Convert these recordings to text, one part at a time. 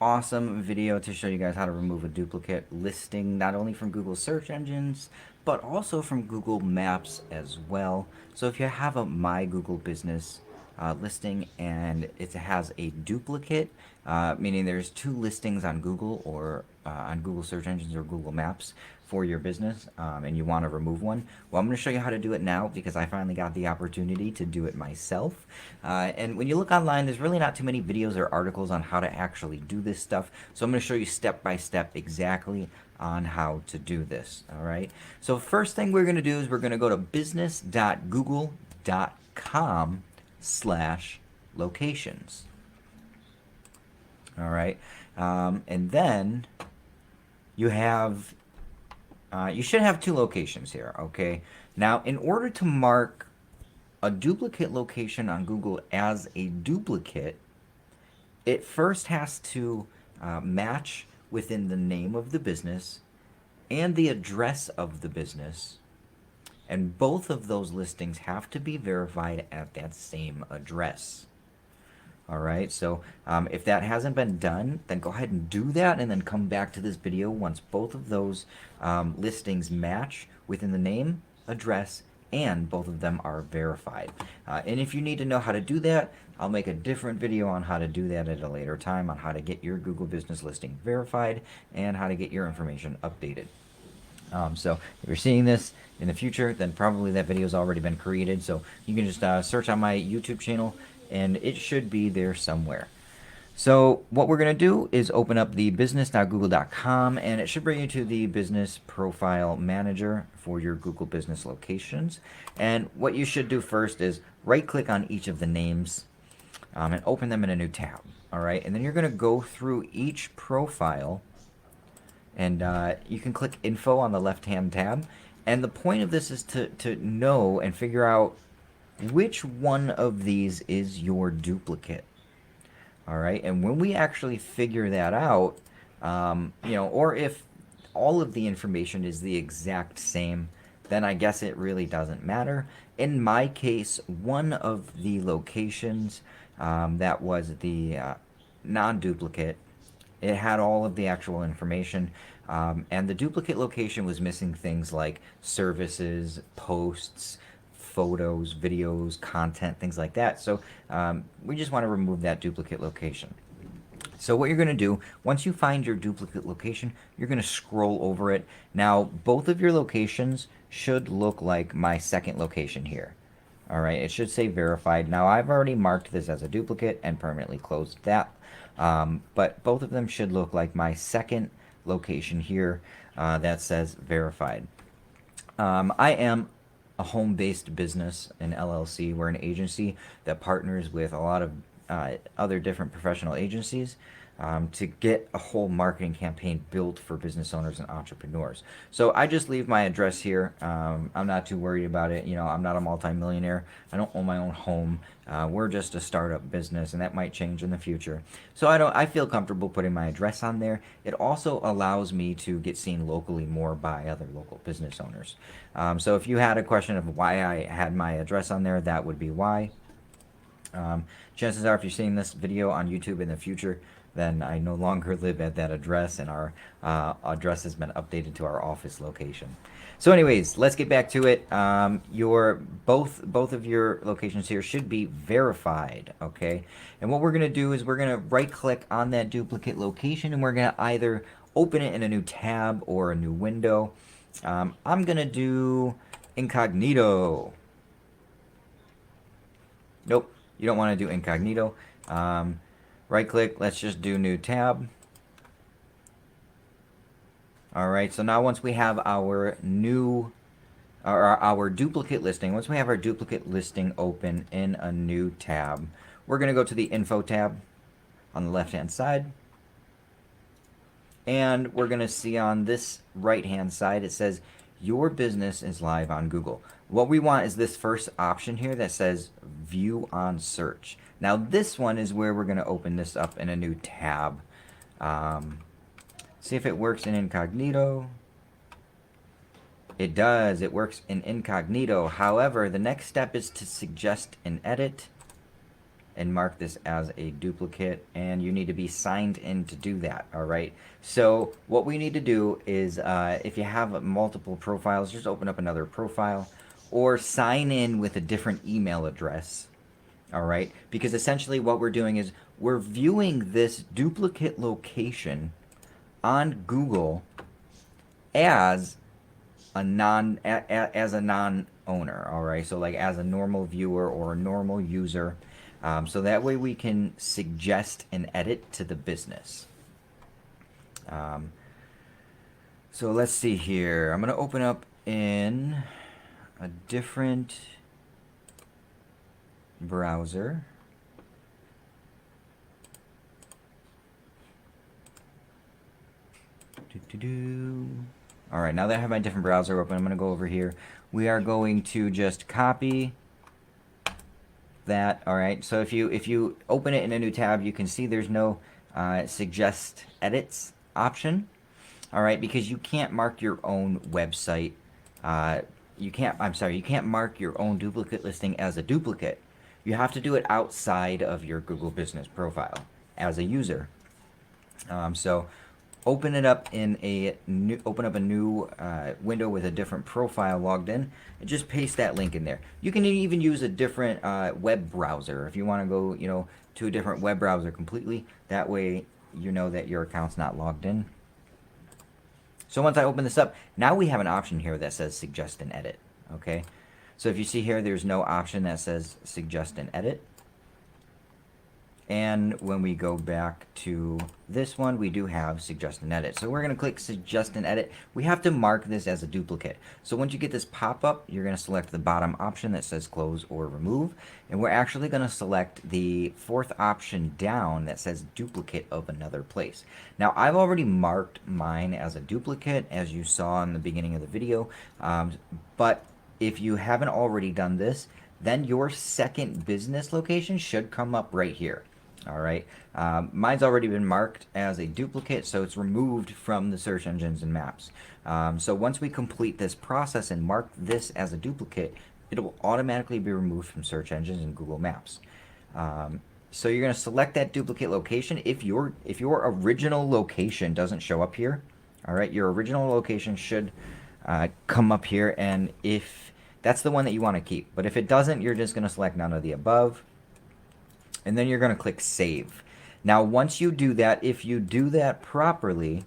awesome video to show you guys how to remove a duplicate listing, not only from Google search engines, but also from Google Maps as well. So if you have a My Google Business listing and it has a duplicate, meaning there's two listings on Google or on Google search engines or Google Maps for your business, and you want to remove one, well, I'm going to show you how to do it now because I finally got the opportunity to do it myself. And when you look online, there's really not too many videos or articles on how to actually do this stuff. So I'm going to show you step by step exactly on how to do this. All right. So first thing we're going to do is we're going to go to business.google.com/locations. All right. And then you have you should have two locations here, okay? Now, in order to mark a duplicate location on Google as a duplicate, it first has to match within the name of the business and the address of the business. And both of those listings have to be verified at that same address. All right, so if that hasn't been done, then go ahead and do that and then come back to this video once both of those listings match within the name, address, and both of them are verified. And if you need to know how to do that, I'll make a different video on how to do that at a later time on how to get your Google business listing verified and how to get your information updated. So if you're seeing this in the future, then probably that video has already been created. So you can just search on my YouTube channel and it should be there somewhere. So what we're going to do is open up the business.google.com and it should bring you to the business profile manager for your Google business locations. And what you should do first is right click on each of the names and open them in a new tab. All right. And then you're going to go through each profile and you can click info on the left hand tab. And the point of this is to know and figure out which one of these is your duplicate. All right, and when we actually figure that out, or if all of the information is the exact same, then I guess it really doesn't matter. In my case, one of the locations that was the non-duplicate, it had all of the actual information, and the duplicate location was missing things like services, posts, photos, videos, content, things like that. So we just want to remove that duplicate location. So what you're going to do, once you find your duplicate location, you're going to scroll over it. Now, both of your locations should look like my second location here. All right, it should say verified. Now, I've already marked this as a duplicate and permanently closed that. But both of them should look like my second location here that says verified. I am a home-based business, an LLC. We're an agency that partners with a lot of other different professional agencies to get a whole marketing campaign built for business owners and entrepreneurs. So I just leave my address here. I'm not too worried about it. You know, I'm not a multimillionaire. I don't own my own home. We're just a startup business, and that might change in the future. So I feel comfortable putting my address on there. It also allows me to get seen locally more by other local business owners. So if you had a question of why I had my address on there, that would be why. Chances are if you're seeing this video on YouTube in the future, then I no longer live at that address, and our address has been updated to our office location. So anyways, let's get back to it. Both of your locations here should be verified, okay? And what we're going to do is we're going to right-click on that duplicate location, and we're going to either open it in a new tab or a new window. I'm going to do incognito. Nope, you don't want to do incognito. Right click, let's just do new tab. All right, so now once we have our our duplicate listing, once we have our duplicate listing open in a new tab, we're going to go to the info tab on the left hand side. And we're going to see on this right hand side, it says your business is live on Google. What we want is this first option here that says view on search. Now this one is where we're going to open this up in a new tab. See if it works in incognito. It does. It works in incognito. However, the next step is to suggest an edit. and mark this as a duplicate, and you need to be signed in to do that. All right, so what we need to do is if you have multiple profiles, just open up another profile or sign in with a different email address. All right, because essentially what we're doing is we're viewing this duplicate location on Google as as a non owner. All right, so like as a normal viewer or a normal user, so that way we can suggest and edit to the business. So let's see here. I'm going to open up in a different browser. All right, now that I have my different browser open, I'm going to go over here. We are going to just copy that. All right, so if you open it in a new tab, you can see there's no suggest edits option. All right, because you can't mark your own website. You can't mark your own duplicate listing as a duplicate. You have to do it outside of your Google Business profile as a user. So open it up in a new window with a different profile logged in, and just paste that link in there. You can even use a different web browser if you want to go, to a different web browser completely. That way, you know that your account's not logged in. So once I open this up, now we have an option here that says suggest and edit. Okay, so if you see here, there's no option that says suggest and edit. And when we go back to this one, we do have suggest and edit. So we're going to click suggest and edit. We have to mark this as a duplicate. So once you get this pop-up, you're going to select the bottom option that says close or remove. And we're actually going to select the fourth option down that says duplicate of another place. Now, I've already marked mine as a duplicate, as you saw in the beginning of the video. But if you haven't already done this, then your second business location should come up right here. All right, mine's already been marked as a duplicate, so it's removed from the search engines and maps. So once we complete this process and mark this as a duplicate, it will automatically be removed from search engines and Google Maps. So you're going to select that duplicate location. If your original location doesn't show up here, all right, your original location should come up here, and if that's the one that you want to keep. But if it doesn't, you're just going to select none of the above. And then you're going to click save. Now, once you do that, if you do that properly,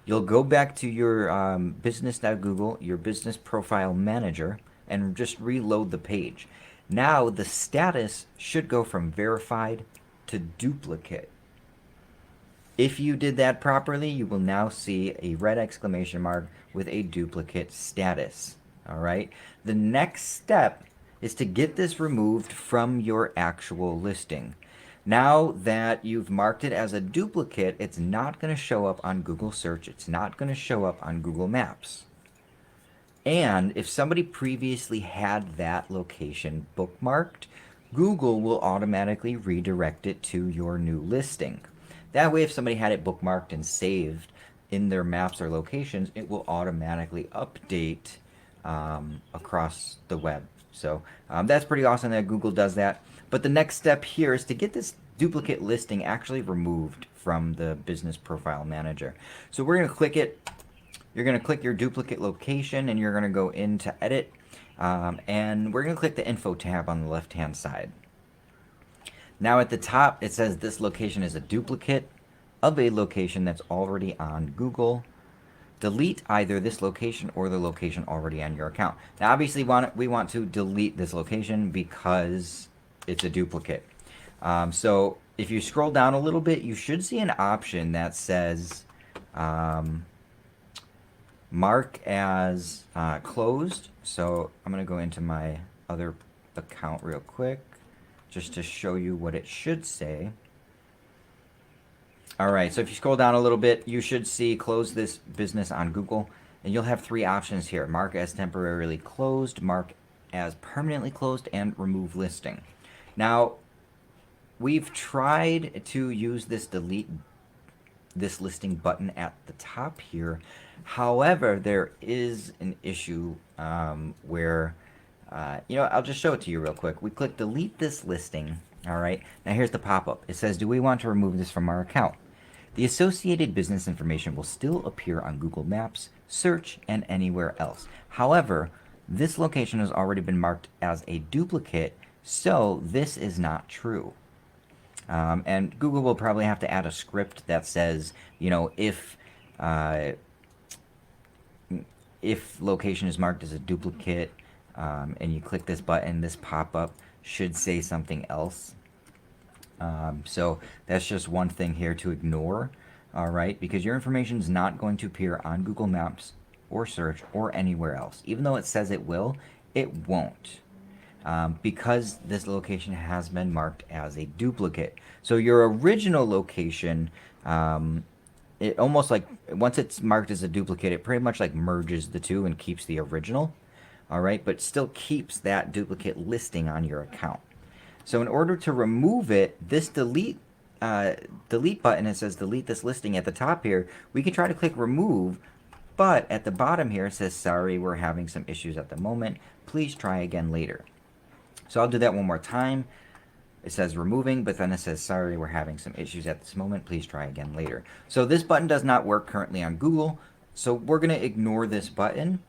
you'll go back to your business.google, your business profile manager, and just reload the page. Now, the status should go from verified to duplicate. If you did that properly, you will now see a red exclamation mark with a duplicate status. All right. The next step is to get this removed from your actual listing. Now that you've marked it as a duplicate, it's not going to show up on Google Search. It's not going to show up on Google Maps. And if somebody previously had that location bookmarked, Google will automatically redirect it to your new listing. That way, if somebody had it bookmarked and saved in their maps or locations, it will automatically update across the web. So that's pretty awesome that Google does that. But the next step here is to get this duplicate listing actually removed from the business profile manager. So we're going to click it. You're going to click your duplicate location, and you're going to go into edit. And we're going to click the info tab on the left-hand side. Now at the top, it says this location is a duplicate of a location that's already on Google. Delete either this location or the location already on your account. Now, obviously, we want to delete this location because it's a duplicate. So if you scroll down a little bit, you should see an option that says mark as closed. So I'm going to go into my other account real quick just to show you what it should say. All right, so if you scroll down a little bit, you should see close this business on Google, and you'll have three options here: mark as temporarily closed, mark as permanently closed, and remove listing. Now, we've tried to use this delete this listing button at the top here. However, there is an issue where, I'll just show it to you real quick. We click delete this listing, All right, now here's the pop-up. It says, do we want to remove this from our account? The associated business information will still appear on Google Maps, search, and anywhere else. However, this location has already been marked as a duplicate, so this is not true. And Google will probably have to add a script that says, you know, uh, if location is marked as a duplicate, and you click this button, this pop-up should say something else. So that's just one thing here to ignore, all right? Because your information is not going to appear on Google Maps or search or anywhere else. Even though it says it will, it won't. Because this location has been marked as a duplicate. So your original location, it almost like, once it's marked as a duplicate, it pretty much like merges the two and keeps the original, all right? But still keeps that duplicate listing on your account. So in order to remove it, this delete button, it says delete this listing at the top here, we can try to click remove, but at the bottom here it says, sorry, we're having some issues at the moment. Please try again later. So I'll do that one more time. It says removing, but then it says, sorry, we're having some issues at this moment. Please try again later. So this button does not work currently on Google. So we're going to ignore this button.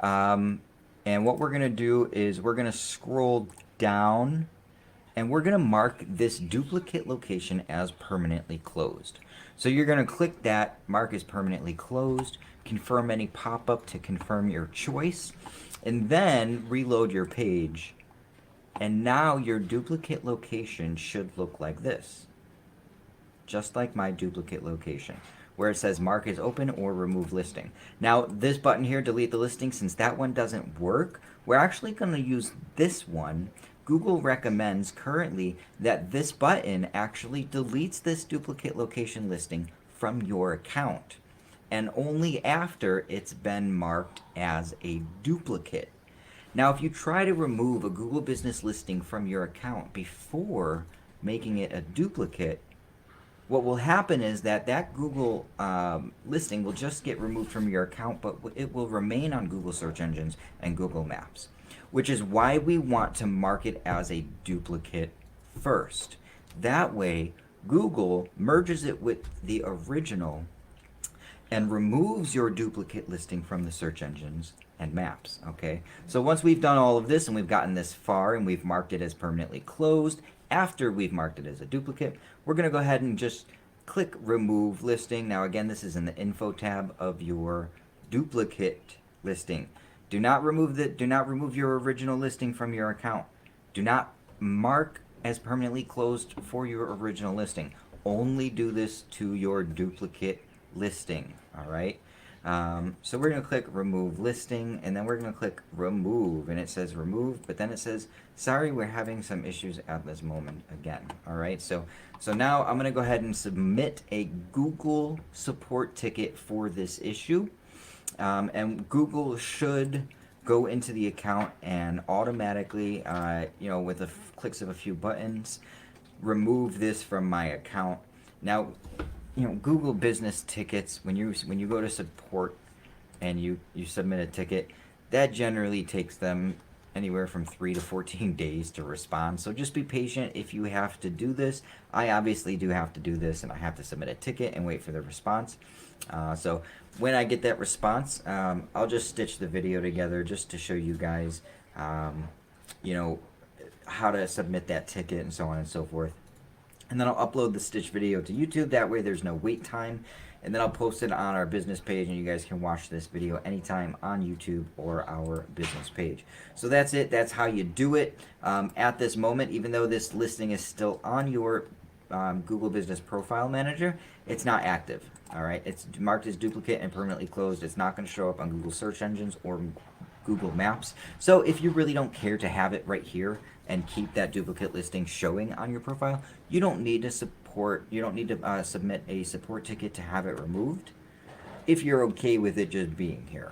And what we're going to do is we're going to scroll down and we're going to mark this duplicate location as permanently closed. So you're going to click that, mark as permanently closed, confirm any pop-up to confirm your choice, and then reload your page. And now your duplicate location should look like this. Just like my duplicate location, where it says mark is open or remove listing. Now this button here, delete the listing, since that one doesn't work, we're actually going to use this one. Google recommends currently that this button actually deletes this duplicate location listing from your account, and only after it's been marked as a duplicate. Now, if you try to remove a Google business listing from your account before making it a duplicate, what will happen is that Google listing will just get removed from your account, but it will remain on Google search engines and Google Maps, which is why we want to mark it as a duplicate first. That way, Google merges it with the original and removes your duplicate listing from the search engines and maps, okay? So once we've done all of this and we've gotten this far and we've marked it as permanently closed, after we've marked it as a duplicate, we're gonna go ahead and just click remove listing. Now again, this is in the info tab of your duplicate listing. Do not remove your original listing from your account. Do not mark as permanently closed for your original listing. Only do this to your duplicate listing, all right? So we're going to click remove listing, and then we're going to click remove, and it says remove, but then it says, sorry, we're having some issues at this moment again, all right? So now I'm going to go ahead and submit a Google support ticket for this issue, and Google should go into the account and automatically, with the clicks of a few buttons, remove this from my account. Now, Google business tickets, when you go to support and you submit a ticket, that generally takes them anywhere from 3 to 14 days to respond. So just be patient if you have to do this. I obviously do have to do this, and I have to submit a ticket and wait for the response. So when I get that response, I'll just stitch the video together just to show you guys, how to submit that ticket and so on and so forth. And then I'll upload the stitch video to YouTube. That way there's no wait time. And then I'll post it on our business page, and you guys can watch this video anytime on YouTube or our business page. So that's it. That's how you do it. At this moment, even though this listing is still on your Google Business Profile Manager, it's not active. All right, it's marked as duplicate and permanently closed. It's not going to show up on Google search engines or Google Maps. So if you really don't care to have it right here and keep that duplicate listing showing on your profile, you don't need to submit a support ticket to have it removed if you're okay with it just being here.